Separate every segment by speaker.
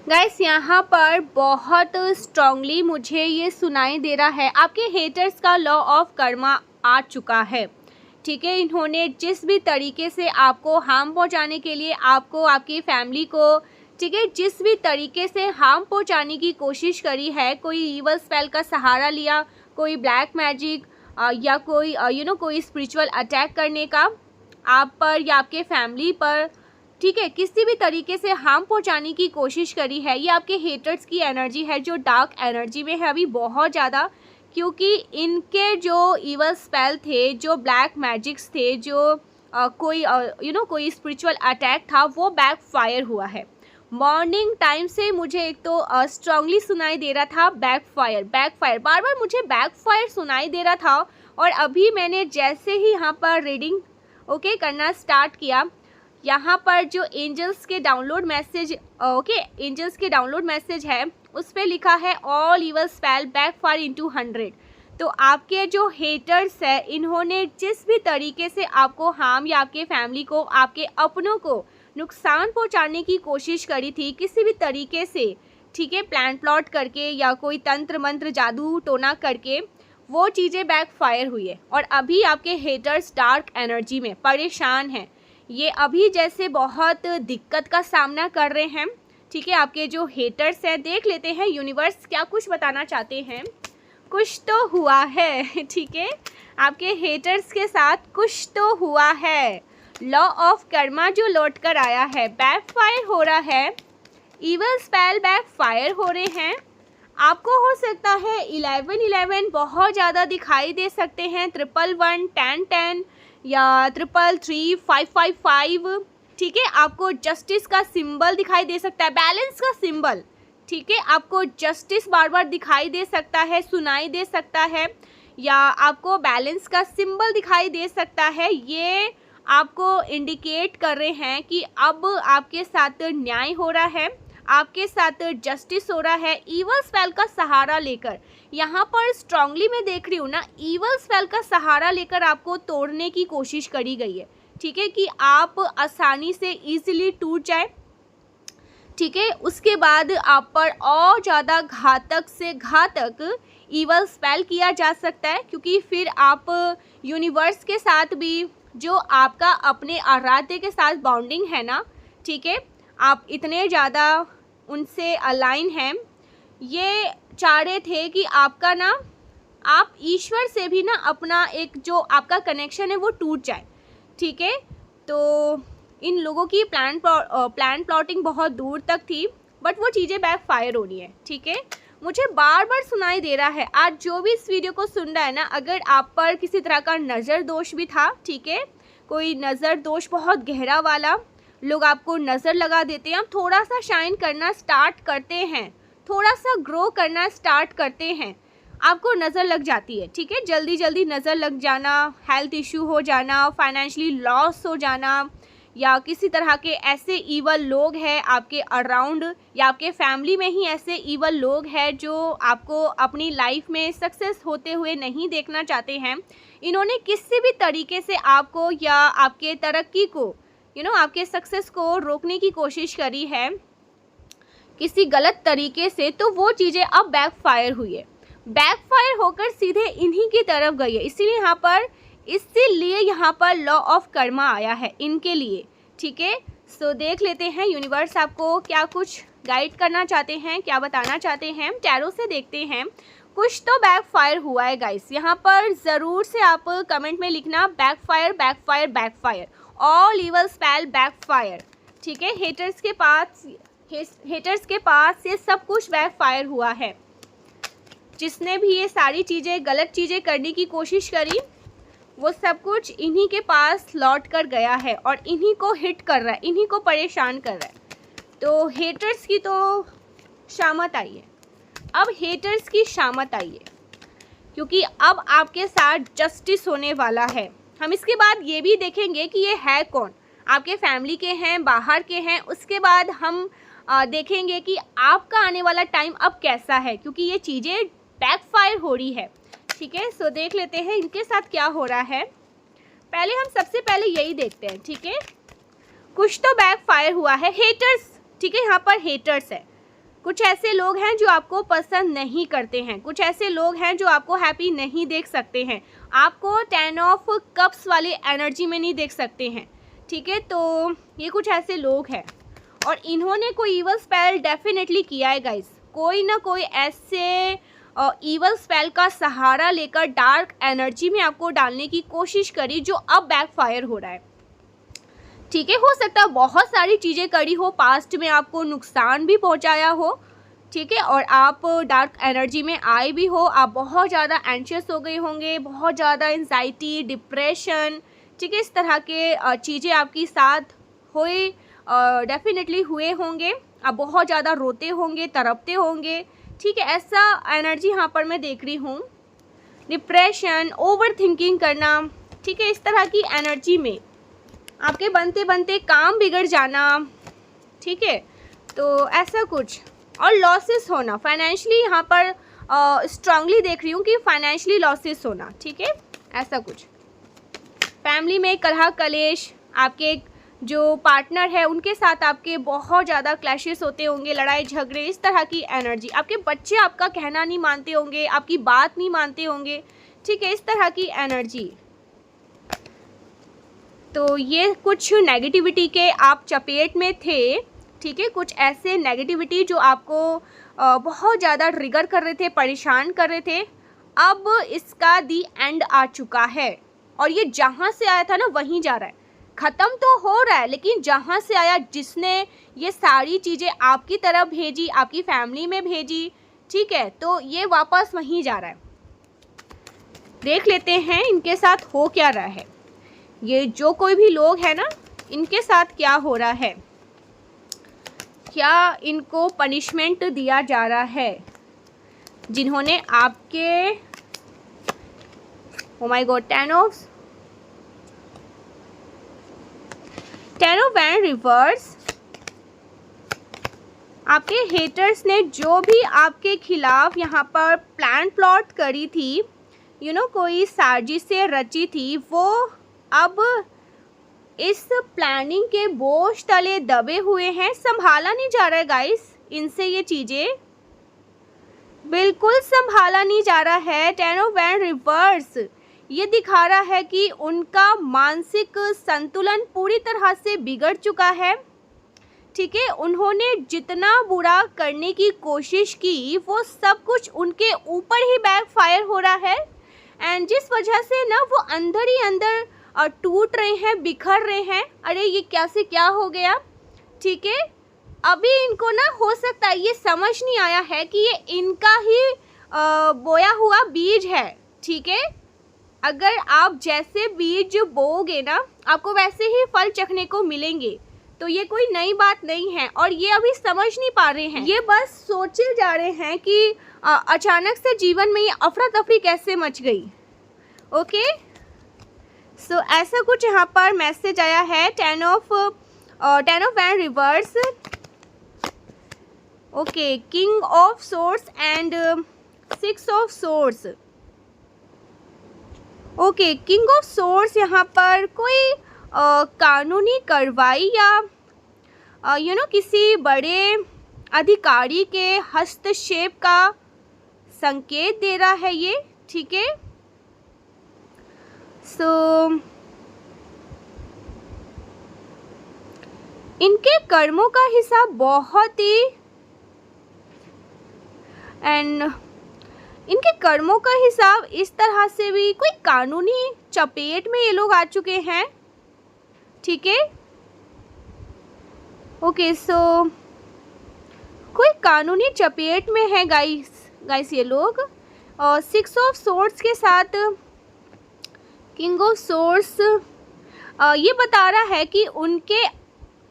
Speaker 1: Guys यहाँ पर बहुत स्ट्रांगली मुझे ये सुनाई दे रहा है, आपके हेटर्स का लॉ ऑफ कर्मा आ चुका है। ठीक है, इन्होंने जिस भी तरीके से आपको हार्म पहुँचाने के लिए, आपको, आपकी फैमिली को, ठीक है, जिस भी तरीके से हार्म पहुँचाने की कोशिश करी है, कोई ईवल स्पेल का सहारा लिया, कोई ब्लैक मैजिक या कोई कोई स्पिरिचुअल अटैक करने का आप पर या आपके फैमिली पर, ठीक है, किसी भी तरीके से हार्म पहुंचाने की कोशिश करी है। ये आपके हेटर्स की एनर्जी है जो डार्क एनर्जी में है अभी बहुत ज़्यादा, क्योंकि इनके जो इवल स्पेल थे, जो ब्लैक मैजिक्स थे, जो कोई स्पिरिचुअल अटैक था, वो बैक फायर हुआ है। मॉर्निंग टाइम से मुझे एक तो स्ट्रांगली सुनाई दे रहा था बैक फायर, बार बार मुझे बैक फायर सुनाई दे रहा था। और अभी मैंने जैसे ही यहाँ पर रीडिंग करना स्टार्ट किया, यहाँ पर जो एंजल्स के डाउनलोड मैसेज है उस पर लिखा है all evil spell backfire into 100। तो आपके जो हेटर्स है, इन्होंने जिस भी तरीके से आपको हार्म या आपके फैमिली को, आपके अपनों को नुकसान पहुंचाने की कोशिश करी थी किसी भी तरीके से, ठीक है, प्लान प्लॉट करके या कोई तंत्र मंत्र जादू टोना करके, वो चीज़ें बैकफायर हुई है। और अभी आपके हेटर्स डार्क एनर्जी में परेशान हैं, ये अभी जैसे बहुत दिक्कत का सामना कर रहे हैं। ठीक है, आपके जो हेटर्स हैं, देख लेते हैं यूनिवर्स क्या कुछ बताना चाहते हैं। कुछ तो हुआ है, ठीक है, आपके हेटर्स के साथ कुछ तो हुआ है। लॉ ऑफ कर्मा जो लौट कर आया है, बैकफायर हो रहा है, इवल स्पेल बैकफायर हो रहे हैं। आपको हो सकता है 1111 बहुत ज़्यादा दिखाई दे सकते हैं, 111, 1010 या 333, 555, ठीक है। आपको जस्टिस का सिंबल दिखाई दे सकता है, बैलेंस का सिंबल, ठीक है। आपको जस्टिस बार बार दिखाई दे सकता है, सुनाई दे सकता है, या आपको बैलेंस का सिंबल दिखाई दे सकता है। ये आपको इंडिकेट कर रहे हैं कि अब आपके साथ न्याय हो रहा है, आपके साथ जस्टिस हो रहा है। ईवल स्पेल का सहारा लेकर, यहाँ पर स्ट्रांगली मैं देख रही हूँ ना, ईवल स्पेल का सहारा लेकर आपको तोड़ने की कोशिश करी गई है, ठीक है, कि आप आसानी से इजीली टूट जाए, ठीक है। उसके बाद आप पर और ज़्यादा घातक से घातक ईवल स्पेल किया जा सकता है, क्योंकि फिर आप यूनिवर्स के साथ भी, जो आपका अपने आराध्य के साथ बॉन्डिंग है ना, ठीक है, आप इतने ज़्यादा उनसे अलाइन हैं। ये चाह रहे थे कि आपका ना, आप ईश्वर से भी ना अपना एक जो आपका कनेक्शन है वो टूट जाए, ठीक है। तो इन लोगों की प्लान प्लॉटिंग बहुत दूर तक थी, बट वो चीज़ें बैक फायर हो रही है, ठीक है। मुझे बार बार सुनाई दे रहा है, आज जो भी इस वीडियो को सुन रहा है ना, अगर आप पर किसी तरह का नज़र दोष भी था, ठीक है, कोई नज़र दोष बहुत गहरा वाला, लोग आपको नज़र लगा देते हैं, आप थोड़ा सा शाइन करना स्टार्ट करते हैं, थोड़ा सा ग्रो करना स्टार्ट करते हैं, आपको नज़र लग जाती है, ठीक है। जल्दी जल्दी नज़र लग जाना, हेल्थ इशू हो जाना, फाइनेंशियली लॉस हो जाना, या किसी तरह के ऐसे ईवल लोग हैं आपके अराउंड, या आपके फैमिली में ही ऐसे ईवल लोग हैं जो आपको अपनी लाइफ में सक्सेस होते हुए नहीं देखना चाहते हैं। इन्होंने किसी भी तरीके से आपको या आपके तरक्की को, आपके सक्सेस को रोकने की कोशिश करी है किसी गलत तरीके से, तो वो चीज़ें अब बैकफायर हुई है, बैकफायर होकर सीधे इन्हीं की तरफ गई है। इसीलिए यहाँ पर लॉ ऑफ कर्मा आया है इनके लिए, ठीक है। सो देख लेते हैं यूनिवर्स आपको क्या कुछ गाइड करना चाहते हैं, क्या बताना चाहते हैं। टैरो से देखते हैं, कुछ तो बैकफायर हुआ है गाइस। यहाँ पर ज़रूर से आप कमेंट में लिखना backfire, backfire, backfire, all evil spell backfire, ठीक है। हेटर्स के पास ये सब कुछ बैकफायर हुआ है। जिसने भी ये सारी चीज़ें, गलत चीज़ें करने की कोशिश करी, वो सब कुछ इन्हीं के पास लौट कर गया है और इन्हीं को हिट कर रहा है, इन्हीं को परेशान कर रहा है। तो हेटर्स की तो शामत आई है, अब हेटर्स की शामत आई है, क्योंकि अब आपके साथ जस्टिस होने वाला है। हम इसके बाद ये भी देखेंगे कि ये है कौन, आपके फैमिली के हैं, बाहर के हैं। उसके बाद हम देखेंगे कि आपका आने वाला टाइम अब कैसा है, क्योंकि ये चीज़ें बैकफायर हो रही है, ठीक है। सो देख लेते हैं इनके साथ क्या हो रहा है। पहले हम सबसे पहले यही देखते हैं, ठीक है। कुछ तो बैकफायर हुआ है, हेटर्स, ठीक है। यहाँ पर हेटर्स है, कुछ ऐसे लोग हैं जो आपको पसंद नहीं करते हैं, कुछ ऐसे लोग हैं जो आपको हैप्पी नहीं देख सकते हैं, आपको 10 ऑफ कप्स वाली एनर्जी में नहीं देख सकते हैं, ठीक है। तो ये कुछ ऐसे लोग हैं और इन्होंने कोई ईवल स्पेल डेफिनेटली किया है गाइस, कोई ना कोई ऐसे ईवल स्पेल का सहारा लेकर डार्क एनर्जी में आपको डालने की कोशिश करी जो अब बैकफायर हो रहा है, ठीक है। हो सकता है बहुत सारी चीज़ें करी हो, पास्ट में आपको नुकसान भी पहुंचाया हो, ठीक है, और आप डार्क एनर्जी में आए भी हो, आप बहुत ज़्यादा एंशियस हो गए होंगे, बहुत ज़्यादा एंजाइटी, डिप्रेशन, ठीक है, इस तरह के चीज़ें आपके साथ हुए, डेफिनेटली हुए होंगे, आप बहुत ज़्यादा रोते होंगे, तड़पते होंगे, ठीक है, ऐसा एनर्जी यहाँ पर मैं देख रही हूँ। डिप्रेशन, ओवर थिंकिंग करना, ठीक है, इस तरह की एनर्जी में आपके बनते बनते काम बिगड़ जाना, ठीक है, तो ऐसा कुछ। और लॉसेस होना फाइनेंशियली, यहाँ पर स्ट्रांगली देख रही हूँ कि फाइनेंशियली लॉसेस होना, ठीक है, ऐसा कुछ। फैमिली में कलह कलेश, आपके जो पार्टनर है उनके साथ आपके बहुत ज़्यादा क्लैशेस होते होंगे, लड़ाई झगड़े, इस तरह की एनर्जी। आपके बच्चे आपका कहना नहीं मानते होंगे, आपकी बात नहीं मानते होंगे, ठीक है, इस तरह की एनर्जी। तो ये कुछ नेगेटिविटी के आप चपेट में थे, ठीक है, कुछ ऐसे नेगेटिविटी जो आपको बहुत ज़्यादा ट्रिगर कर रहे थे, परेशान कर रहे थे, अब इसका दी एंड आ चुका है और ये जहाँ से आया था ना वहीं जा रहा है, ख़त्म तो हो रहा है, लेकिन जहाँ से आया, जिसने ये सारी चीज़ें आपकी तरफ भेजी, आपकी फैमिली में भेजी, ठीक है, तो ये वापस वहीं जा रहा है। देख लेते हैं इनके साथ हो क्या रहा है, ये जो कोई भी लोग हैं ना, इनके साथ क्या हो रहा है, क्या इनको पनिशमेंट दिया जा रहा है जिन्होंने आपके, ओ my god, 10 of wand reverse. आपके हेटर्स ने जो भी आपके खिलाफ यहाँ पर प्लान प्लॉट करी थी, कोई साजिशें रची थी, वो अब इस प्लानिंग के बोझ तले दबे हुए हैं। संभाला नहीं जा रहा है गाइस इनसे, ये चीज़ें बिल्कुल संभाला नहीं जा रहा है। 10 ऑफ वैंड रिवर्स ये दिखा रहा है कि उनका मानसिक संतुलन पूरी तरह से बिगड़ चुका है, ठीक है। उन्होंने जितना बुरा करने की कोशिश की वो सब कुछ उनके ऊपर ही बैकफायर हो रहा है, एंड जिस वजह से ना वो अंदर ही अंदर टूट रहे हैं, बिखर रहे हैं। अरे ये क्या से क्या हो गया, ठीक है। अभी इनको ना हो सकता है ये समझ नहीं आया है कि ये इनका ही बोया हुआ बीज है, ठीक है। अगर आप जैसे बीज बोओगे ना, आपको वैसे ही फल चखने को मिलेंगे, तो ये कोई नई बात नहीं है और ये अभी समझ नहीं पा रहे हैं। ये बस सोचे जा रहे हैं कि अचानक से जीवन में ये अफरा तफरी कैसे मच गई। ओके, सो ऐसा कुछ यहाँ पर मैसेज आया है। 10 of wand reverse, okay, king of source and 6 of source. Okay, king of source यहाँ पर कोई कानूनी कार्रवाई या किसी बड़े अधिकारी के हस्तक्षेप का संकेत दे रहा है ये, ठीक है। सो इनके कर्मों का हिसाब बहुत ही, एंड इनके कर्मों का हिसाब इस तरह से भी कोई कानूनी चपेट में ये लोग आ चुके हैं, ठीक है। ओके, सो कोई कानूनी चपेट में है गाइस ये लोग। 6 ऑफ सोर्स के साथ किंग ऑफ सोर्स ये बता रहा है कि उनके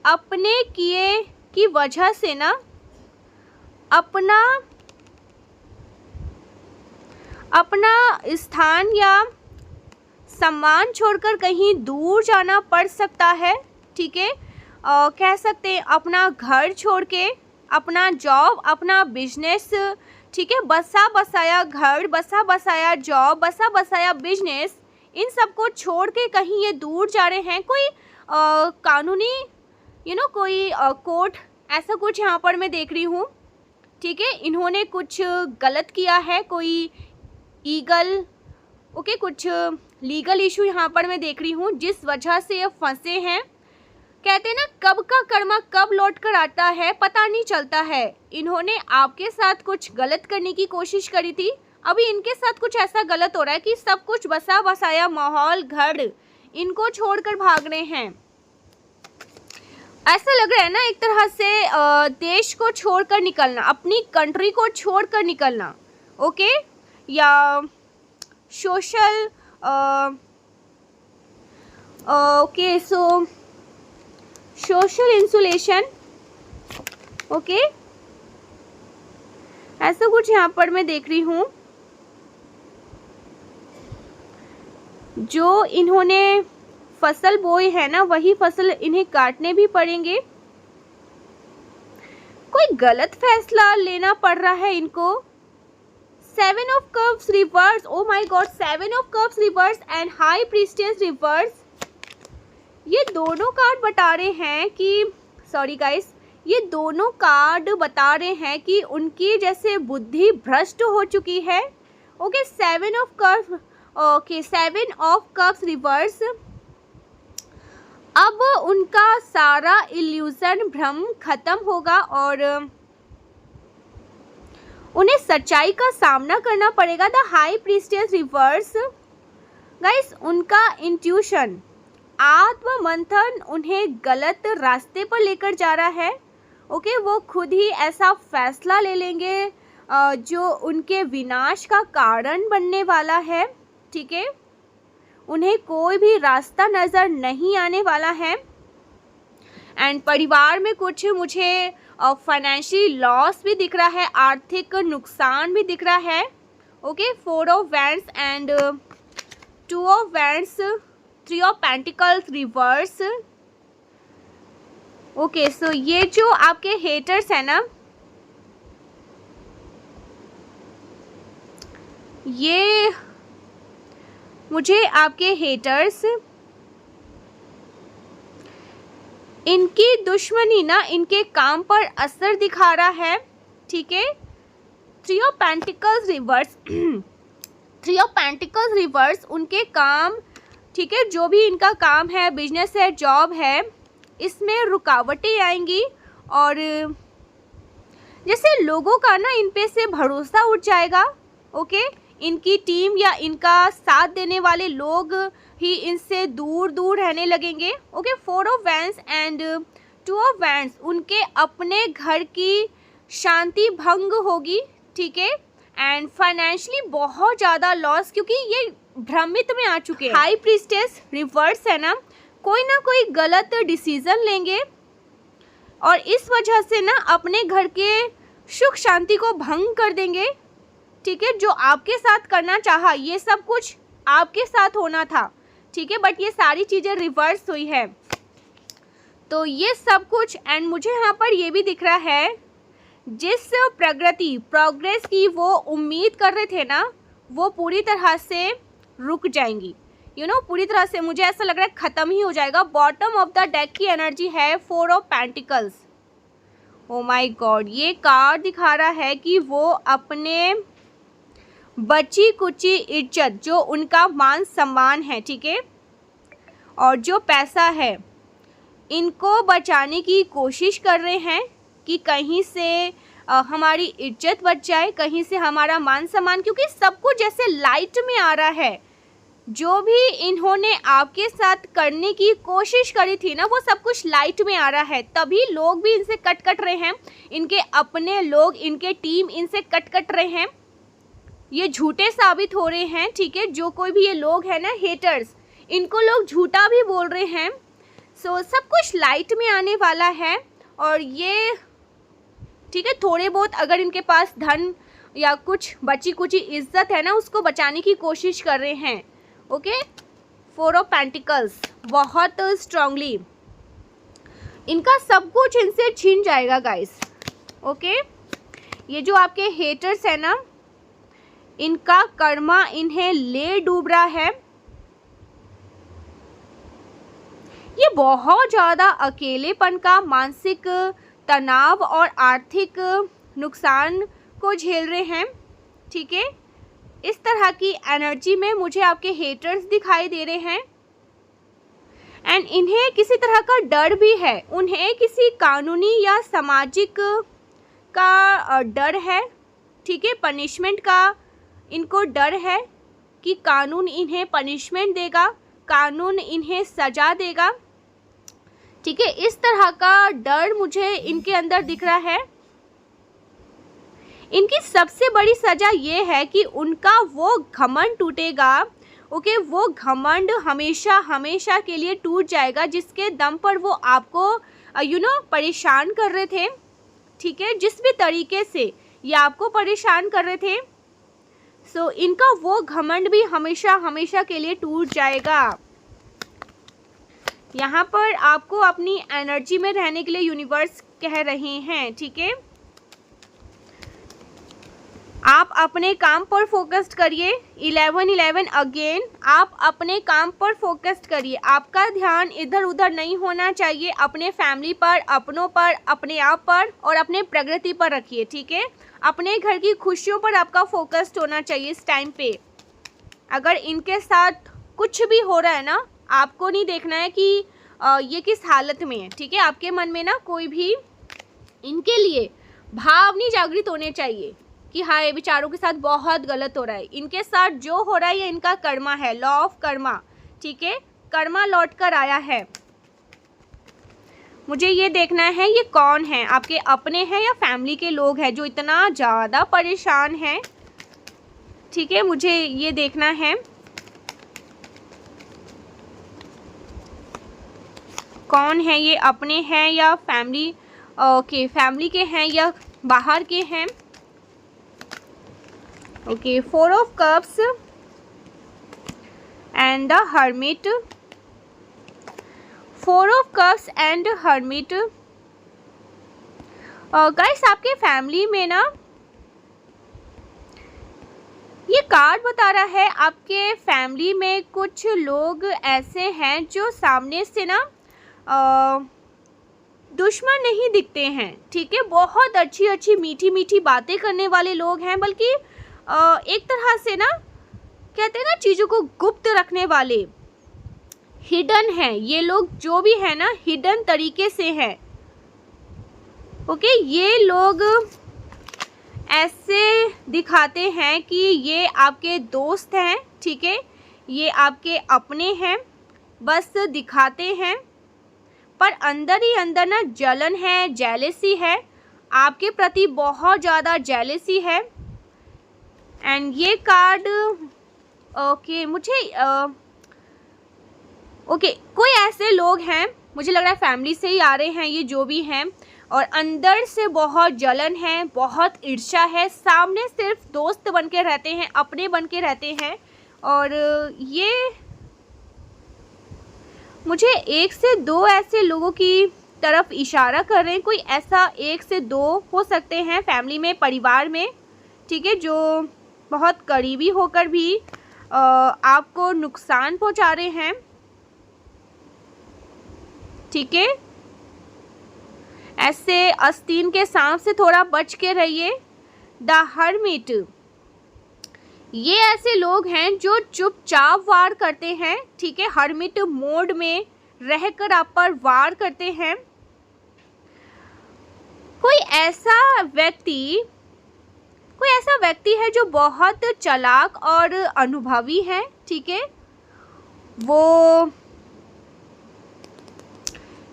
Speaker 1: अपने किए की वजह से ना अपना स्थान या सम्मान छोड़कर कहीं दूर जाना पड़ सकता है, ठीक है। कह सकते हैं अपना घर छोड़ के, अपना जॉब, अपना बिजनेस, ठीक है, बसा बसाया घर, बसा बसाया जॉब, बसा बसाया बिजनेस, इन सब को छोड़ के कहीं ये दूर जा रहे हैं। कोई कानूनी कोई कोर्ट, ऐसा कुछ यहाँ पर मैं देख रही हूँ, ठीक है, इन्होंने कुछ गलत किया है, कोई ईगल ओके कुछ लीगल इशू यहाँ पर मैं देख रही हूँ जिस वजह से ये फंसे हैं। कहते हैं ना, कब का कर्मा कब लौट कर आता है पता नहीं चलता है। इन्होंने आपके साथ कुछ गलत करने की कोशिश करी थी, अभी इनके साथ कुछ ऐसा गलत हो रहा है कि सब कुछ बसा बसाया माहौल, घर इनको छोड़कर भाग रहे हैं। ऐसा लग रहा है ना, एक तरह से देश को छोड़कर निकलना, अपनी कंट्री को छोड़कर निकलना, ओके, या social okay so social insulation, okay, ऐसा कुछ यहाँ पर मैं देख रही हूँ। जो इन्होंने फसल बोई है ना, वही फसल इन्हें काटने भी पड़ेंगे। कोई गलत फैसला लेना पड़ रहा है इनको। 7 of cups reverse, O my God, 7 of cups reverse and high priestess reverse. ये दोनों कार्ड बता रहे हैं कि सॉरी गाइस, ये दोनों कार्ड बता रहे हैं कि उनकी जैसे बुद्धि भ्रष्ट हो चुकी है। Okay, 7 of cups, okay 7 of cups reverse. अब उनका सारा इल्यूजन, भ्रम खत्म होगा और उन्हें सच्चाई का सामना करना पड़ेगा। The high priestess reverse guys, उनका इंट्यूशन, आत्म मंथन उन्हें गलत रास्ते पर लेकर जा रहा है। ओके, वो खुद ही ऐसा फैसला ले लेंगे जो उनके विनाश का कारण बनने वाला है। ठीक है, उन्हें कोई भी रास्ता नज़र नहीं आने वाला है। एंड परिवार में कुछ मुझे फाइनेंशियल लॉस भी दिख रहा है, आर्थिक नुकसान भी दिख रहा है। Okay, 4 of wands and 2 of wands, 3 of pentacles reversed. Okay, so ये जो आपके हेटर्स है ना, ये मुझे आपके हेटर्स, इनकी दुश्मनी ना इनके काम पर असर दिखा रहा है। ठीक है, 3 of pentacles reverse 3 of pentacles reverse, उनके काम, ठीक है, जो भी इनका काम है, बिजनेस है, जॉब है, इसमें रुकावटें आएंगी और जैसे लोगों का ना इन पे से भरोसा उठ जाएगा। ओके, इनकी टीम या इनका साथ देने वाले लोग ही इनसे दूर दूर रहने लगेंगे। Okay, 4 of wands and 2 of wands, उनके अपने घर की शांति भंग होगी। ठीक है, एंड फाइनेंशियली बहुत ज़्यादा लॉस, क्योंकि ये भ्रमित में आ चुके हैं। हाई प्रीस्टेस रिवर्स है ना, कोई ना कोई गलत डिसीजन लेंगे और इस वजह से ना अपने घर के सुख शांति को भंग कर देंगे। ठीक है, जो आपके साथ करना चाहा, ये सब कुछ आपके साथ होना था। ठीक है, बट ये सारी चीज़ें रिवर्स हुई है, तो ये सब कुछ। एंड मुझे यहाँ पर ये भी दिख रहा है, जिस प्रोग्रेस की वो उम्मीद कर रहे थे ना, वो पूरी तरह से रुक जाएंगी। पूरी तरह से मुझे ऐसा लग रहा है ख़त्म ही हो जाएगा। बॉटम ऑफ द डेक की एनर्जी है 4 of pentacles. O my God, ये कार्ड दिखा रहा है कि वो अपने बची कुची इज्जत, जो उनका मान सम्मान है, ठीक है, और जो पैसा है, इनको बचाने की कोशिश कर रहे हैं कि कहीं से हमारी इज्जत बच जाए, कहीं से हमारा मान सम्मान, क्योंकि सब कुछ जैसे लाइट में आ रहा है। जो भी इन्होंने आपके साथ करने की कोशिश करी थी ना, वो सब कुछ लाइट में आ रहा है। तभी लोग भी इनसे कट रहे हैं, इनके अपने लोग, इनके टीम इनसे कट रहे हैं। ये झूठे साबित हो रहे हैं। ठीक है, जो कोई भी ये लोग हैं ना, हेटर्स, इनको लोग झूठा भी बोल रहे हैं। सो सब कुछ लाइट में आने वाला है। और ये ठीक है, थोड़े बहुत अगर इनके पास धन या कुछ बची कुची इज्जत है ना, उसको बचाने की कोशिश कर रहे हैं। ओके, 4 ऑफ पेंटिकल्स, बहुत स्ट्रांगली इनका सब कुछ इनसे छीन जाएगा गाइस। ओके, ये जो आपके हेटर्स है ना, इनका कर्मा इन्हें ले डूब रहा है। ये बहुत ज़्यादा अकेलेपन का, मानसिक तनाव और आर्थिक नुकसान को झेल रहे हैं, ठीक है। इस तरह की एनर्जी में मुझे आपके हेटर्स दिखाई दे रहे हैं एंड इन्हें किसी तरह का डर भी है, उन्हें किसी कानूनी या सामाजिक का डर है, ठीक है, पनिशमेंट का इनको डर है कि कानून इन्हें पनिशमेंट देगा, कानून इन्हें सज़ा देगा, ठीक है। इस तरह का डर मुझे इनके अंदर दिख रहा है। इनकी सबसे बड़ी सज़ा ये है कि उनका वो घमंड टूटेगा, ओके, वो घमंड हमेशा हमेशा के लिए टूट जाएगा जिसके दम पर वो आपको परेशान कर रहे थे, ठीक है, जिस भी तरीके से ये आपको परेशान कर रहे थे। सो इनका वो घमंड भी हमेशा हमेशा के लिए टूट जाएगा। यहाँ पर आपको अपनी एनर्जी में रहने के लिए यूनिवर्स कह रहे हैं, ठीक है। आप अपने काम पर फोकस्ड करिए। 11-11 अगेन, आप अपने काम पर फोकस्ड करिए। आपका ध्यान इधर उधर नहीं होना चाहिए। अपने फैमिली पर, अपनों पर, अपने आप पर और अपने प्रगति पर रखिए, ठीक है। अपने घर की खुशियों पर आपका फोकस्ड होना चाहिए इस टाइम पे। अगर इनके साथ कुछ भी हो रहा है ना, आपको नहीं देखना है कि ये किस हालत में है, ठीक है। आपके मन में ना कोई भी इनके लिए भाव नहीं जागृत होने चाहिए कि हाँ ये बेचारों के साथ बहुत गलत हो रहा है। इनके साथ जो हो रहा है ये इनका कर्मा है, लॉ ऑफ कर्मा, ठीक है। कर्मा लौट कर आया है। मुझे ये देखना है ये कौन है, आपके अपने हैं या फैमिली के लोग हैं जो इतना ज़्यादा परेशान हैं, ठीक है। मुझे ये देखना है कौन है ये, अपने हैं या फैमिली, ओके, फैमिली के हैं या बाहर के हैं। Okay, 4 of cups and the hermit, 4 of cups and hermit. Guys, आपके फैमिली में ना ये कार्ड बता रहा है आपके फैमिली में कुछ लोग ऐसे हैं जो सामने से ना दुश्मन नहीं दिखते हैं, ठीक है। बहुत अच्छी अच्छी मीठी मीठी बातें करने वाले लोग हैं, बल्कि एक तरह से ना कहते हैं ना चीज़ों को गुप्त रखने वाले, हिडन है ये लोग, जो भी है ना हिडन तरीके से हैं, ओके। ये लोग ऐसे दिखाते हैं कि ये आपके दोस्त हैं, ठीक है, ये आपके अपने हैं, बस दिखाते हैं, पर अंदर ही अंदर ना जलन है, जेलेसी है, आपके प्रति बहुत ज़्यादा जेलेसी है। एंड ये कार्ड, ओके, मुझे ओके, कोई ऐसे लोग हैं, मुझे लग रहा है फैमिली से ही आ रहे हैं ये जो भी हैं, और अंदर से बहुत जलन है, बहुत ईर्ष्या है, सामने सिर्फ दोस्त बन के रहते हैं, अपने बन के रहते हैं। और ये मुझे 1 से 2 ऐसे लोगों की तरफ इशारा कर रहे हैं। कोई ऐसा 1 से 2 हो सकते हैं फैमिली में, परिवार में, ठीक है, जो बहुत करीबी होकर भी आपको नुकसान पहुंचा रहे हैं, ठीक है। ऐसे आस्तीन के सांप से थोड़ा बच के रहिए। द हर्मिट, ये ऐसे लोग हैं जो चुपचाप वार करते हैं, ठीक है, हर्मिट मोड में रहकर आप पर वार करते हैं। कोई ऐसा व्यक्ति है जो बहुत चालाक और अनुभवी है, ठीक है। वो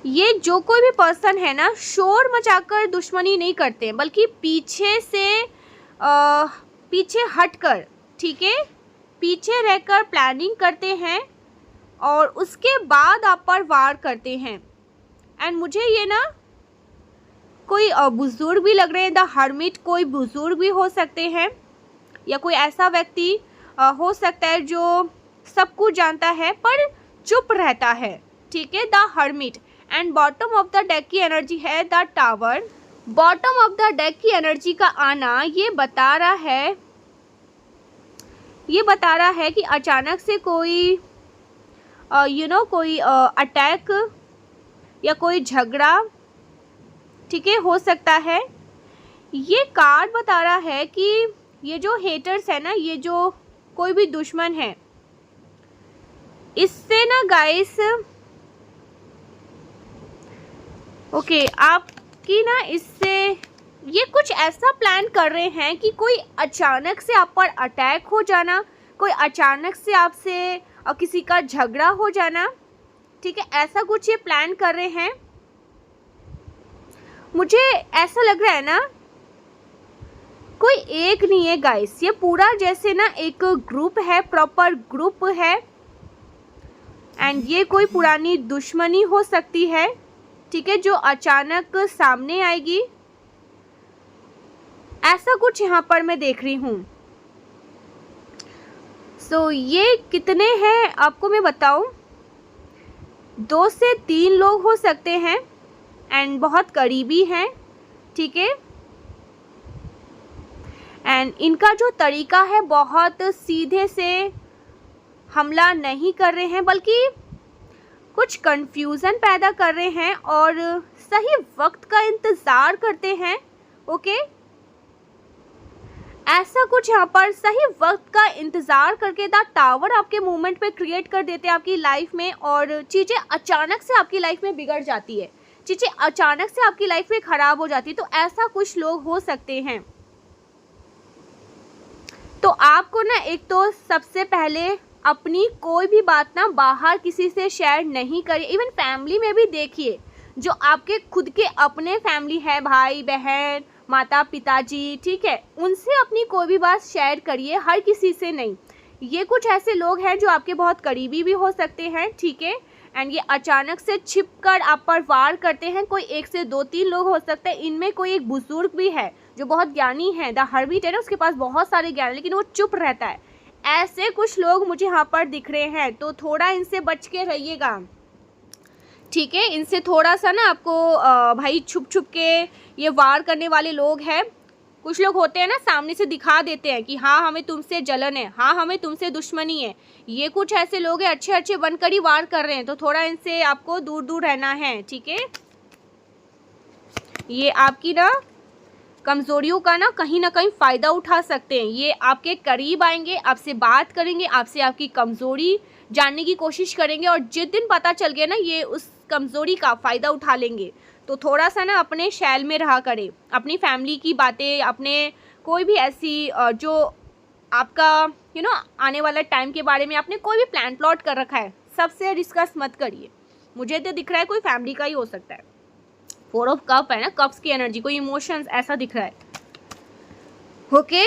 Speaker 1: ये जो कोई भी पर्सन है ना, शोर मचाकर दुश्मनी नहीं करते, बल्कि पीछे से पीछे हटकर, ठीक है, पीछे रहकर प्लानिंग करते हैं और उसके बाद आप पर वार करते हैं। एंड मुझे ये ना कोई बुजुर्ग भी लग रहे हैं। द हर्मिट कोई बुजुर्ग भी हो सकते हैं या कोई ऐसा व्यक्ति हो सकता है जो सब कुछ जानता है पर चुप रहता है, ठीक है। The hermit. And bottom of the deck की एनर्जी है the tower. Bottom of the deck की एनर्जी का आना ये बता रहा है कि अचानक से कोई कोई अटैक या कोई झगड़ा, ठीक है, हो सकता है, ये कार्ड बता रहा है कि ये जो हेटर्स है ना, ये जो कोई भी दुश्मन है, इससे ना गाइस ओके आपकी ना इससे ये कुछ ऐसा प्लान कर रहे हैं कि कोई अचानक से आप पर अटैक हो जाना, कोई अचानक से आपसे किसी का झगड़ा हो जाना, ठीक है, ऐसा कुछ ये प्लान कर रहे हैं। मुझे ऐसा लग रहा है ना कोई एक नहीं है गाइस, ये पूरा जैसे ना एक ग्रुप है, प्रॉपर ग्रुप है। एंड ये कोई पुरानी दुश्मनी हो सकती है, ठीक है, जो अचानक सामने आएगी, ऐसा कुछ यहाँ पर मैं देख रही हूँ। सो ये कितने हैं आपको मैं बताऊँ, 2 से 3 लोग हो सकते हैं एंड बहुत करीबी हैं, ठीक है। एंड इनका जो तरीका है बहुत सीधे से हमला नहीं कर रहे हैं, बल्कि कुछ कंफ्यूजन पैदा कर रहे हैं और सही वक्त का इंतज़ार करते हैं। ओके, ऐसा कुछ यहाँ पर सही वक्त का इंतज़ार करके द टावर आपके मूवमेंट पे क्रिएट कर देते हैं आपकी लाइफ में, और चीज़ें अचानक से आपकी लाइफ में बिगड़ जाती है, चीज़ें अचानक से आपकी लाइफ में ख़राब हो जाती है। तो ऐसा कुछ लोग हो सकते हैं। तो आपको ना एक तो सबसे पहले अपनी कोई भी बात ना बाहर किसी से शेयर नहीं करिए। इवन फैमिली में भी देखिए, जो आपके खुद के अपने फैमिली है, भाई बहन, माता पिताजी, ठीक है, उनसे अपनी कोई भी बात शेयर करिए, हर किसी से नहीं। ये कुछ ऐसे लोग हैं जो आपके बहुत करीबी भी हो सकते हैं, ठीक है, एंड ये अचानक से छिप कर आप पर वार करते हैं। कोई 1 से 2-3 लोग हो सकते हैं, इनमें कोई एक बुजुर्ग भी है जो बहुत ज्ञानी है, द हर्मिट है ना, उसके पास बहुत सारे ज्ञान है, लेकिन वो चुप रहता है। ऐसे कुछ लोग मुझे यहाँ पर दिख रहे हैं, तो थोड़ा इनसे बच के रहिएगा, ठीक है। इनसे थोड़ा सा ना आपको भाई छुप छुप के ये वार करने वाले लोग हैं। कुछ लोग होते हैं ना, सामने से दिखा देते हैं कि हाँ हमें तुमसे जलन है, हाँ हमें तुमसे दुश्मनी है। ये कुछ ऐसे लोग हैं अच्छे अच्छे बनकर ही वार कर रहे हैं, तो थोड़ा इनसे आपको दूर दूर रहना है, ठीक है। ये आपकी ना कमज़ोरियों का ना कहीं फ़ायदा उठा सकते हैं। ये आपके करीब आएंगे, आपसे बात करेंगे, आपसे आपकी कमज़ोरी जानने की कोशिश करेंगे, और जिस दिन पता चल गया ना ये उस कमज़ोरी का फ़ायदा उठा लेंगे। तो थोड़ा सा ना अपने शैल में रहा करें, अपनी फैमिली की बातें, अपने कोई भी ऐसी जो आपका आने वाला टाइम के बारे में आपने कोई भी प्लान प्लॉट कर रखा है, सबसे डिस्कस मत करिए। मुझे तो दिख रहा है कोई फैमिली का ही हो सकता है। 4 ऑफ कप है ना, कप्स की एनर्जी, कोई इमोशंस ऐसा दिख रहा है। ओके,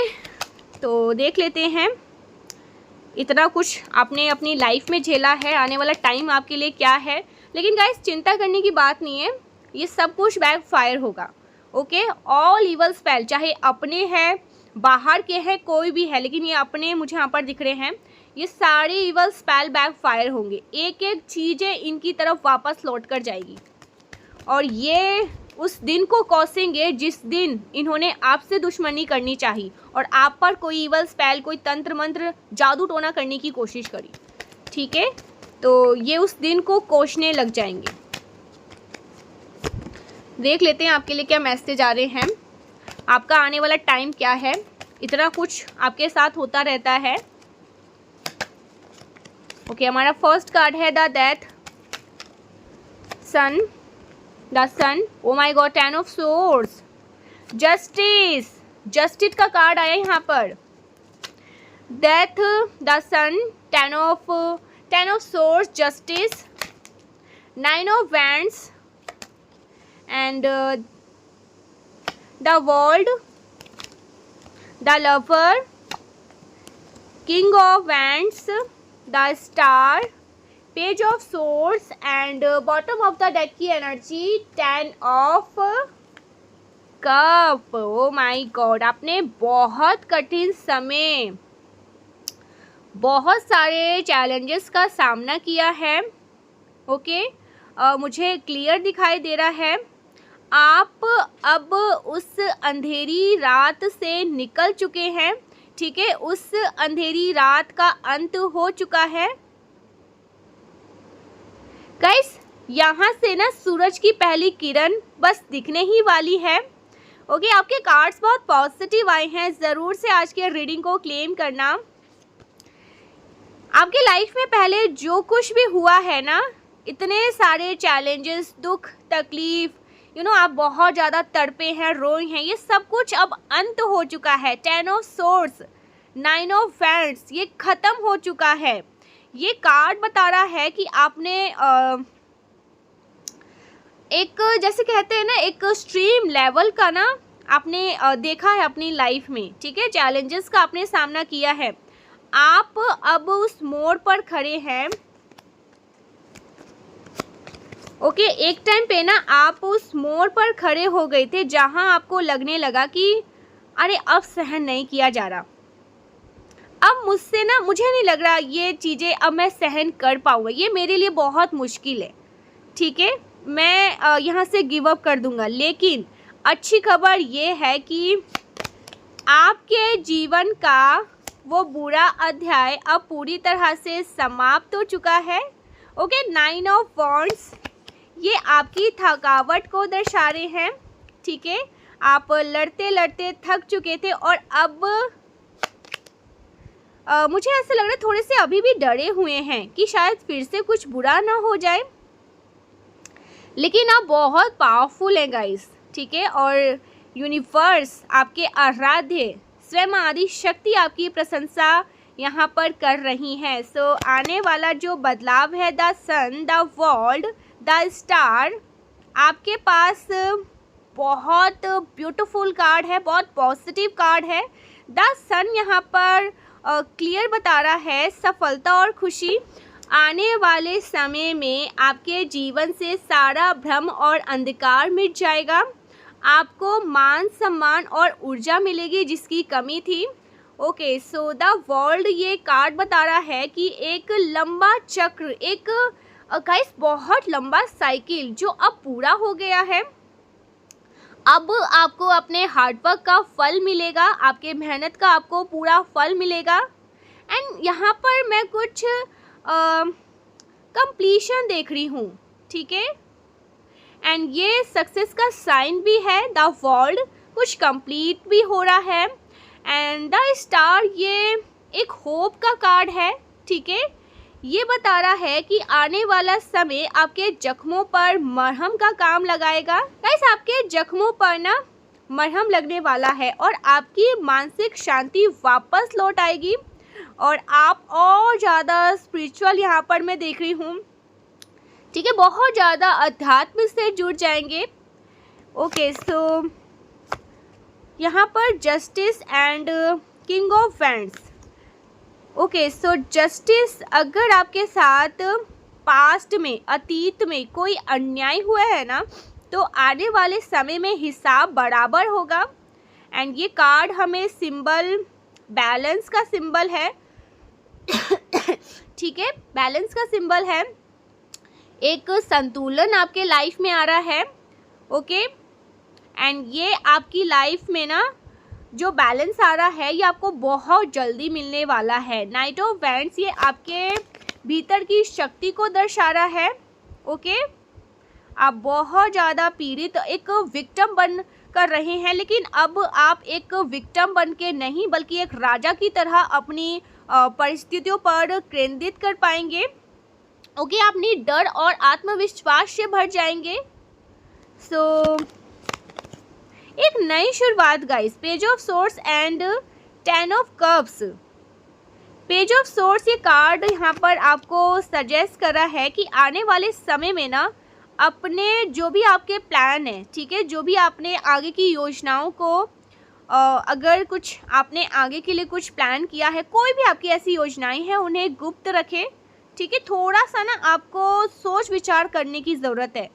Speaker 1: तो देख लेते हैं इतना कुछ आपने अपनी लाइफ में झेला है, आने वाला टाइम आपके लिए क्या है। लेकिन गाइस चिंता करने की बात नहीं है, ये सब कुछ बैक फायर होगा। ओके, ऑल इवल स्पेल, चाहे अपने हैं बाहर के हैं कोई भी है, लेकिन ये अपने मुझे यहाँ पर दिख रहे हैं, ये सारे इवल स्पेल बैक फायर होंगे। एक एक चीज़ें इनकी तरफ वापस लौट कर जाएगी, और ये उस दिन को कोसेंगे जिस दिन इन्होंने आपसे दुश्मनी करनी चाहिए और आप पर कोई इवल स्पेल, कोई तंत्र मंत्र, जादू टोना करने की कोशिश करी, ठीक है। तो ये उस दिन को कोसने लग जाएंगे। देख लेते हैं आपके लिए क्या मैसेज आ रहे हैं, आपका आने वाला टाइम क्या है। इतना कुछ आपके साथ होता रहता है। ओके, हमारा फर्स्ट कार्ड है the death, sun, the sun, oh my god, 10 of swords, justice, justice का कार्ड आया यहाँ पर, death, the sun, 10 of swords, justice, 9 of wands and the world, the lover, king of wands, the star, page of swords and bottom of the deck की energy 10 of cup. Oh my god, आपने बहुत कठिन समय, बहुत सारे challenges का सामना किया है। ओके, मुझे क्लियर दिखाई दे रहा है आप अब उस अंधेरी रात से निकल चुके हैं, ठीक है, उस अंधेरी रात का अंत हो चुका है। गाइस यहाँ से ना सूरज की पहली किरण बस दिखने ही वाली है। ओके, आपके कार्ड्स बहुत पॉजिटिव आए हैं, ज़रूर से आज के रीडिंग को क्लेम करना। आपके लाइफ में पहले जो कुछ भी हुआ है ना, इतने सारे चैलेंजेस, दुख, तकलीफ, आप बहुत ज़्यादा तड़पे हैं, रोए हैं, ये सब कुछ अब अंत हो चुका है। 10 ऑफ सोर्ड्स, 9 ऑफ वैंड्स, ये ख़त्म हो चुका है। ये कार्ड बता रहा है कि आपने एक, जैसे कहते हैं ना, एक स्ट्रीम लेवल का ना आपने देखा है अपनी लाइफ में, ठीक है, चैलेंजेस का आपने सामना किया है। आप अब उस मोड़ पर खड़े हैं। ओके, एक टाइम पे ना आप उस मोड़ पर खड़े हो गए थे जहां आपको लगने लगा कि अरे अब सहन नहीं किया जा रहा, अब मुझसे ना, मुझे नहीं लग रहा ये चीज़ें अब मैं सहन कर पाऊंगा, ये मेरे लिए बहुत मुश्किल है, ठीक है, मैं यहाँ से गिव अप कर दूंगा। लेकिन अच्छी खबर ये है कि आपके जीवन का वो बुरा अध्याय अब पूरी तरह से समाप्त हो चुका है। ओके, 9 ऑफ वॉन्ड्स, ये आपकी थकावट को दर्शा रहे हैं, ठीक है, आप लड़ते लड़ते थक चुके थे और अब मुझे ऐसा लग रहा है थोड़े से अभी भी डरे हुए हैं कि शायद फिर से कुछ बुरा ना हो जाए, लेकिन आप बहुत पावरफुल हैं गाइस, ठीक है, और यूनिवर्स आपके आराध्य स्वयं आदि शक्ति आपकी प्रशंसा यहाँ पर कर रही है। सो आने वाला जो बदलाव है, the sun, the world, the star, आपके पास बहुत ब्यूटीफुल कार्ड है, बहुत पॉजिटिव कार्ड है। द सन यहाँ पर क्लियर बता रहा है सफलता और खुशी। आने वाले समय में आपके जीवन से सारा भ्रम और अंधकार मिट जाएगा, आपको मान सम्मान और ऊर्जा मिलेगी जिसकी कमी थी। ओके, सो द वर्ल्ड, ये कार्ड बता रहा है कि एक लंबा चक्र, एक गाइस बहुत लंबा साइकिल जो अब पूरा हो गया है। अब आपको अपने हार्डवर्क का फल मिलेगा, आपके मेहनत का आपको पूरा फल मिलेगा। एंड यहाँ पर मैं कुछ कंप्लीशन देख रही हूँ, ठीक है, एंड ये सक्सेस का साइन भी है। द वर्ल्ड कुछ कंप्लीट भी हो रहा है। एंड द स्टार, ये एक होप का कार्ड है, ठीक है, ये बता रहा है कि आने वाला समय आपके जख्मों पर मरहम का काम लगाएगा। गाइस, आपके जख्मों पर ना मरहम लगने वाला है और आपकी मानसिक शांति वापस लौट आएगी और आप और ज़्यादा स्पिरिचुअल यहाँ पर मैं देख रही हूँ, ठीक है, बहुत ज़्यादा अध्यात्म से जुड़ जाएंगे। ओके, सो यहाँ पर justice and king of wands. Okay, so justice, अगर आपके साथ पास्ट में, अतीत में कोई अन्याय हुआ है ना, तो आने वाले समय में हिसाब बराबर होगा। एंड ये कार्ड हमें सिंबल, बैलेंस का सिंबल है, ठीक है, बैलेंस का सिंबल है, एक संतुलन आपके लाइफ में आ रहा है। ओके, एंड ये आपकी लाइफ में ना जो बैलेंस आ रहा है ये आपको बहुत जल्दी मिलने वाला है। नाइट ऑफ वैंड्स, ये आपके भीतर की शक्ति को दर्शा रहा है। ओके, आप बहुत ज़्यादा पीड़ित, एक विक्टिम बन कर रहे हैं, लेकिन अब आप एक विक्टिम बन के नहीं बल्कि एक राजा की तरह अपनी परिस्थितियों पर केंद्रित कर पाएंगे। ओके, आप अपनी डर और आत्मविश्वास से भर जाएंगे। सो एक नई शुरुआत guys. Page of source and 10 of cups. Page of source, ये कार्ड यहाँ पर आपको सजेस्ट कर रहा है कि आने वाले समय में ना अपने जो भी आपके प्लान है, ठीक है, जो भी आपने आगे की योजनाओं को अगर कुछ आपने आगे के लिए कुछ प्लान किया है, कोई भी आपकी ऐसी योजनाएं हैं, उन्हें गुप्त रखें, ठीक है, थोड़ा सा ना आपको सोच विचार करने की ज़रूरत है,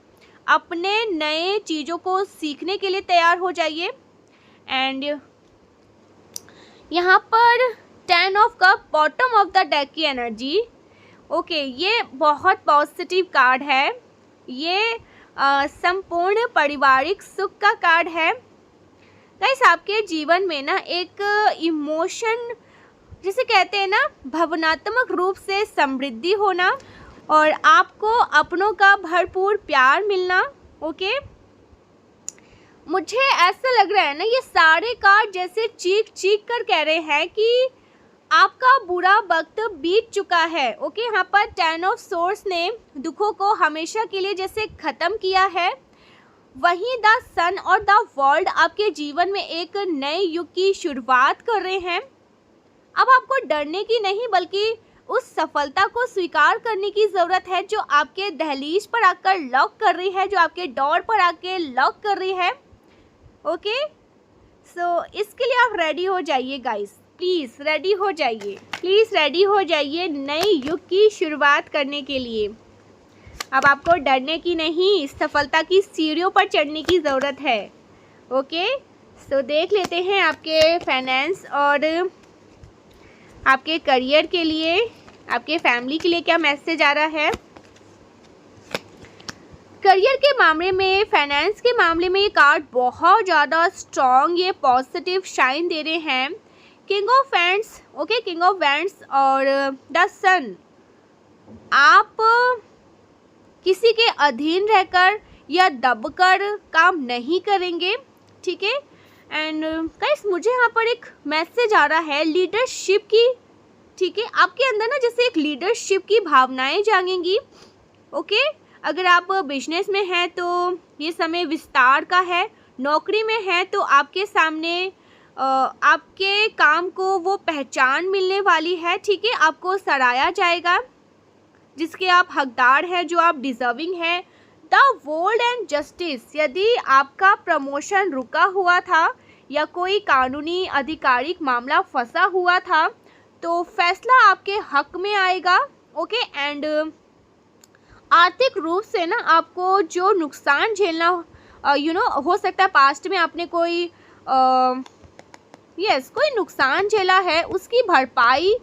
Speaker 1: अपने नए चीज़ों को सीखने के लिए तैयार हो जाइए। एंड यहाँ पर 10 of cup, bottom of the deck की एनर्जी। ओके, ये बहुत पॉजिटिव कार्ड है, ये संपूर्ण पारिवारिक सुख का कार्ड है। गाइस, आपके जीवन में ना एक इमोशन, जिसे कहते हैं ना, भावनात्मक रूप से समृद्धि होना और आपको अपनों का भरपूर प्यार मिलना। ओके, मुझे ऐसा लग रहा है ना, ये सारे कार्ड जैसे चीख चीख कर कह रहे हैं कि आपका बुरा वक्त बीत चुका है। ओके, यहाँ पर 10 ऑफ सोर्स ने दुखों को हमेशा के लिए जैसे ख़त्म किया है, वहीं द सन और द वर्ल्ड आपके जीवन में एक नए युग की शुरुआत कर रहे हैं। अब आपको डरने की नहीं बल्कि उस सफलता को स्वीकार करने की ज़रूरत है जो आपके दहलीज पर आकर लॉक कर रही है, जो आपके डोर पर आके लॉक कर रही है। ओके, सो इसके लिए आप रेडी हो जाइए गाइस, प्लीज़ रेडी हो जाइए, प्लीज़ रेडी हो जाइए नए युग की शुरुआत करने के लिए। अब आपको डरने की नहीं, सफलता की सीढ़ियों पर चढ़ने की ज़रूरत है। ओके, सो देख लेते हैं आपके फाइनेंस और आपके करियर के लिए, आपके फैमिली के लिए क्या मैसेज आ रहा है। करियर के मामले में, फाइनेंस के मामले में ये कार्ड बहुत ज़्यादा स्ट्रॉन्ग, ये पॉजिटिव शाइन दे रहे हैं। King of wands, okay, king of wands और द सन। आप किसी के अधीन रहकर या दबकर काम नहीं करेंगे, ठीक है। एंड गाइस मुझे यहाँ पर एक मैसेज आ रहा है लीडरशिप की, ठीक है। आपके अंदर ना जैसे एक लीडरशिप की भावनाएं जागेंगी। ओके, अगर आप बिजनेस में हैं तो ये समय विस्तार का है, नौकरी में है तो आपके सामने आपके काम को वो पहचान मिलने वाली है, ठीक है। आपको सराहा जाएगा जिसके आप हकदार हैं, जो आप डिज़र्विंग हैं। द वर्ल्ड एंड जस्टिस, यदि आपका प्रमोशन रुका हुआ था या कोई कानूनी आधिकारिक मामला फंसा हुआ था तो फैसला आपके हक में आएगा। ओके, एंड आर्थिक रूप से ना आपको जो नुकसान झेलना हो सकता है, पास्ट में आपने कोई कोई नुकसान झेला है, उसकी भरपाई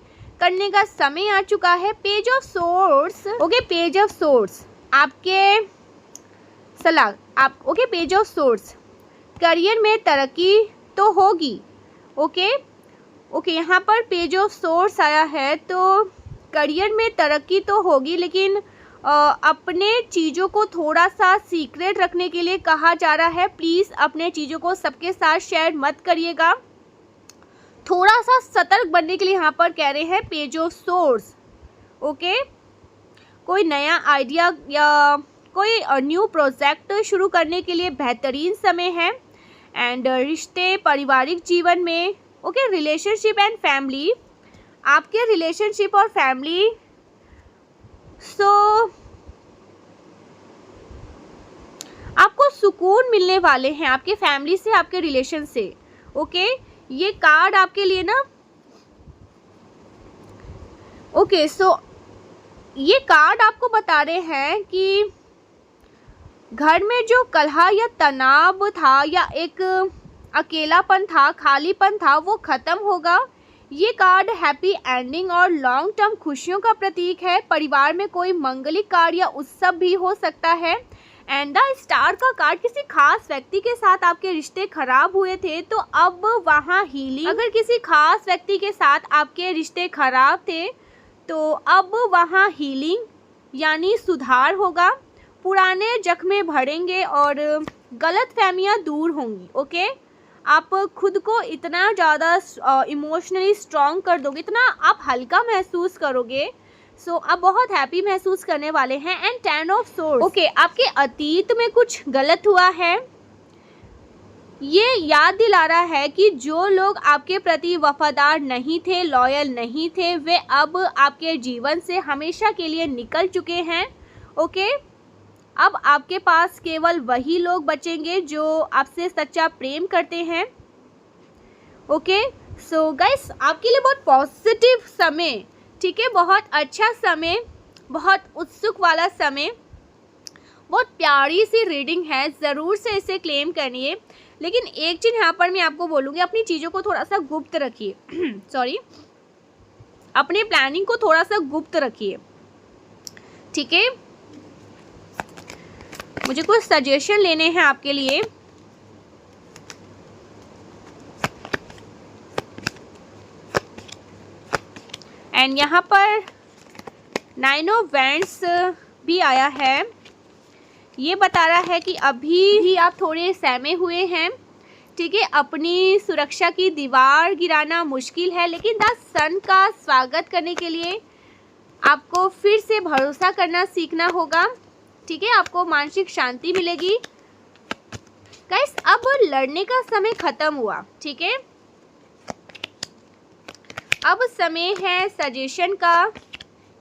Speaker 1: करने का समय आ चुका है। Page of source, okay, page of source आपके सलाह आप, okay, page of source career में तरक्की तो होगी। ओके, ओके, यहाँ पर पेज ऑफ सोर्स आया है तो करियर में तरक्की तो होगी, लेकिन अपने चीज़ों को थोड़ा सा सीक्रेट रखने के लिए कहा जा रहा है। प्लीज़ अपने चीज़ों को सबके साथ शेयर मत करिएगा, थोड़ा सा सतर्क बनने के लिए यहाँ पर कह रहे हैं पेज ऑफ सोर्स। ओके, कोई नया आइडिया या कोई न्यू प्रोजेक्ट शुरू करने के लिए बेहतरीन समय है। एंड रिश्ते, पारिवारिक जीवन में, ओके, रिलेशनशिप एंड फैमिली, आपके रिलेशनशिप और फैमिली, सो आपको सुकून मिलने वाले हैं आपके फैमिली से, आपके रिलेशन से। ओके, ये कार्ड आपके लिए ना, ओके, सो ये कार्ड आपको बता रहे हैं कि घर में जो कलह या तनाव था या एक अकेलापन था, खालीपन था, वो ख़त्म होगा। ये कार्ड हैप्पी एंडिंग और लॉन्ग टर्म खुशियों का प्रतीक है। परिवार में कोई मंगलिक कार्य या उत्सव भी हो सकता है। एंड द स्टार का कार्ड, किसी खास व्यक्ति के साथ आपके रिश्ते खराब हुए थे तो अब वहाँ हीलिंग, अगर किसी खास व्यक्ति के साथ आपके रिश्ते खराब थे तो अब वहाँ हीलिंग यानी सुधार होगा। पुराने जख्मे भरेंगे और गलतफहमियाँ दूर होंगी। ओके, आप खुद को इतना ज़्यादा इमोशनली स्ट्रॉन्ग कर दोगे, इतना आप हल्का महसूस करोगे। सो आप बहुत हैप्पी महसूस करने वाले हैं। एंड 10 ऑफ सोर्स, ओके, आपके अतीत में कुछ गलत हुआ है, ये याद दिला रहा है कि जो लोग आपके प्रति वफादार नहीं थे, लॉयल नहीं थे, वे अब आपके जीवन से हमेशा के लिए निकल चुके हैं। ओके, अब आपके पास केवल वही लोग बचेंगे जो आपसे सच्चा प्रेम करते हैं। ओके, सो गाइस आपके लिए बहुत पॉजिटिव समय, ठीक है, बहुत अच्छा समय, बहुत उत्सुक वाला समय, बहुत प्यारी सी रीडिंग है, ज़रूर से इसे क्लेम करिए। लेकिन एक चीज़ यहाँ पर मैं आपको बोलूँगी, अपनी चीज़ों को थोड़ा सा गुप्त रखिए सॉरी, अपने प्लानिंग को थोड़ा सा गुप्त रखिए, ठीक है। मुझे कुछ सजेशन लेने हैं आपके लिए। एंड यहाँ पर 9 ऑफ वैंड्स भी आया है। ये बता रहा है कि अभी भी आप थोड़े सहमे हुए हैं, ठीक है। अपनी सुरक्षा की दीवार गिराना मुश्किल है, लेकिन द सन का स्वागत करने के लिए आपको फिर से भरोसा करना सीखना होगा, ठीक है। आपको मानसिक शांति मिलेगी। गाइस, अब लड़ने का समय खत्म हुआ, ठीक है। अब समय है सजेशन का,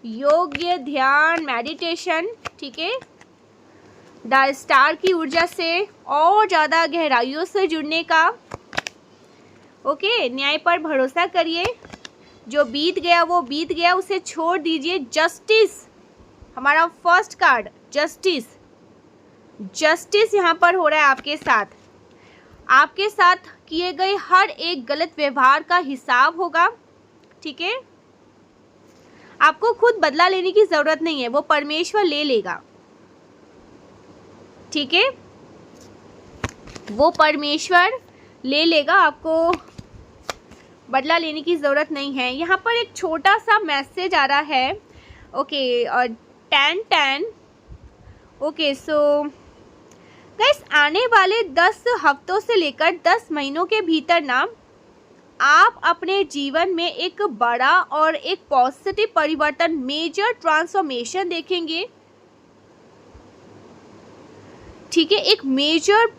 Speaker 1: योग्य ध्यान, मेडिटेशन, ठीक है। द स्टार की ऊर्जा से और ज़्यादा गहराइयों से जुड़ने का। ओके, न्याय पर भरोसा करिए। जो बीत गया वो बीत गया, उसे छोड़ दीजिए। जस्टिस, हमारा फर्स्ट कार्ड जस्टिस। जस्टिस यहाँ पर हो रहा है आपके साथ। आपके साथ किए गए हर एक गलत व्यवहार का हिसाब होगा, ठीक है। आपको खुद बदला लेने की ज़रूरत नहीं है, वो परमेश्वर ले लेगा, ठीक है। वो परमेश्वर ले लेगा, आपको बदला लेने की ज़रूरत नहीं है। यहाँ पर एक छोटा सा मैसेज आ रहा है। ओके, 10-10। ओके, सो गाइस, आने वाले 10 हफ्तों से लेकर 10 महीनों के भीतर ना आप अपने जीवन में एक बड़ा और एक पॉजिटिव परिवर्तन, मेजर ट्रांसफॉर्मेशन देखेंगे, ठीक है। एक मेजर,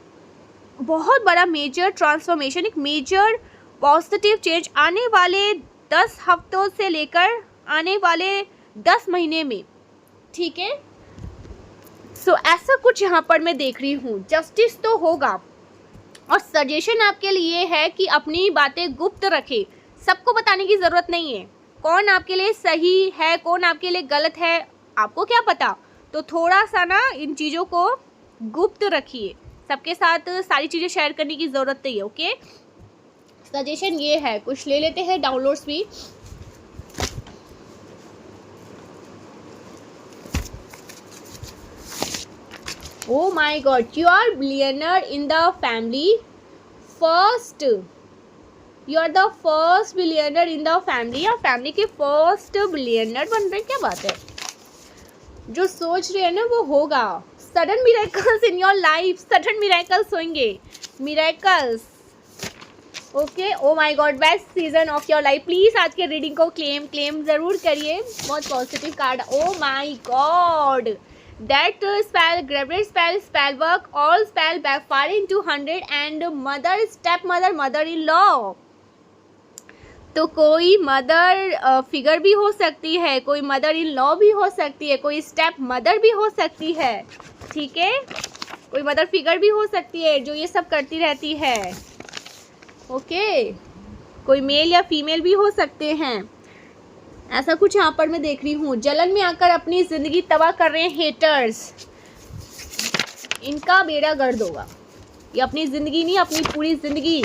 Speaker 1: बहुत बड़ा मेजर ट्रांसफॉर्मेशन, एक मेजर पॉजिटिव चेंज आने वाले 10 हफ्तों से लेकर आने वाले 10 महीने में, ठीक है। सो ऐसा कुछ यहाँ पर मैं देख रही हूँ। जस्टिस तो होगा, और सजेशन आपके लिए है कि अपनी बातें गुप्त रखें। सबको बताने की ज़रूरत नहीं है। कौन आपके लिए सही है, कौन आपके लिए गलत है, आपको क्या पता। तो थोड़ा सा ना इन चीज़ों को गुप्त रखिए। सबके साथ सारी चीज़ें शेयर करने की ज़रूरत नहीं है, ओके। सजेशन ये है। कुछ ले लेते हैं डाउनलोड्स भी। Oh my God, you are billionaire in the family. First, you are the first billionaire in the family. या फैमिली के फर्स्ट बिलियनर बन रहे, क्या बात है। जो सोच रहे हैं ना वो होगा। Sudden miracles in your life, sudden miracles होंगे, miracles, okay. Oh my god, best season of your life. Please आज के रीडिंग को क्लेम ज़रूर करिए। बहुत positive card. Oh my god, that spell, Gabriel spell work, all spell backfire into 100 and mother, stepmother, mother-in-law। तो कोई mother figure भी हो सकती है, कोई मदर इन लॉ भी हो सकती है, कोई स्टेप मदर भी हो सकती है, ठीक है। कोई मदर फिगर भी हो सकती है जो ये सब करती रहती है, ओके। कोई मेल या फीमेल भी हो सकते हैं। ऐसा कुछ यहाँ पर मैं देख रही हूँ। जलन में आकर अपनी ज़िंदगी तबाह कर रहे हैं हेटर्स, इनका बेड़ा गर्द होगा। ये अपनी ज़िंदगी नहीं, अपनी पूरी ज़िंदगी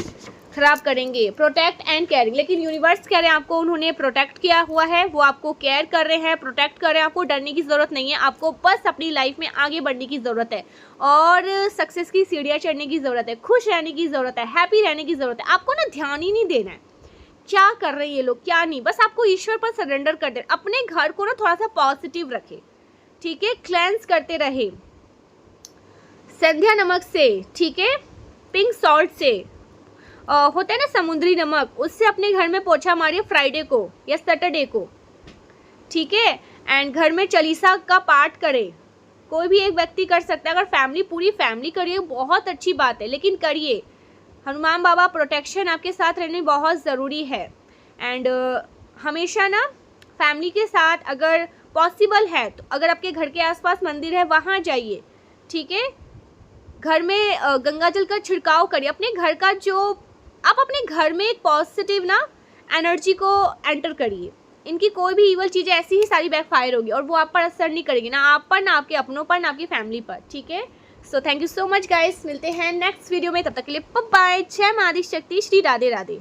Speaker 1: ख़राब करेंगे। प्रोटेक्ट एंड केयरिंग, लेकिन यूनिवर्स कह रहे हैं आपको उन्होंने प्रोटेक्ट किया हुआ है, वो आपको केयर कर रहे हैं, प्रोटेक्ट कर रहे हैं। आपको डरने की ज़रूरत नहीं है, आपको बस अपनी लाइफ में आगे बढ़ने की ज़रूरत है और सक्सेस की सीढ़ियाँ चढ़ने की ज़रूरत है, खुश रहने की ज़रूरत है, हैप्पी रहने की ज़रूरत है। आपको ना ध्यान ही नहीं देना है क्या कर रहे हैं ये लोग, क्या नहीं, बस आपको ईश्वर पर सरेंडर कर दे। अपने घर को ना थोड़ा सा पॉजिटिव रखे, ठीक है। क्लेंस करते रहे संध्या नमक से, ठीक है। पिंक सॉल्ट से, होता है ना समुद्री नमक, उससे अपने घर में पोछा मारिए फ्राइडे को या सैटरडे को, ठीक है। एंड घर में चालीसा का पाठ करें। कोई भी एक व्यक्ति कर सकता है, अगर फैमिली, पूरी फैमिली करिए बहुत अच्छी बात है, लेकिन करिए। हनुमान बाबा प्रोटेक्शन आपके साथ रहने बहुत ज़रूरी है। एंड हमेशा ना फैमिली के साथ अगर पॉसिबल है तो अगर आपके घर के आसपास मंदिर है वहाँ जाइए, ठीक है। घर में गंगा जल का छिड़काव करिए। अपने घर का जो, आप अपने घर में एक पॉजिटिव ना एनर्जी को एंटर करिए। इनकी कोई भी ईवल चीज़ें ऐसी ही सारी बैकफायर होगी और वो आप पर असर नहीं करेगी, ना आप पर, ना आपके अपनों पर, ना आपकी फैमिली पर, ठीक है। So thank you so much guys, मिलते हैं नेक्स्ट वीडियो में, तब तक के लिए बाय बाय। जय मां आदि शक्ति, श्री राधे राधे।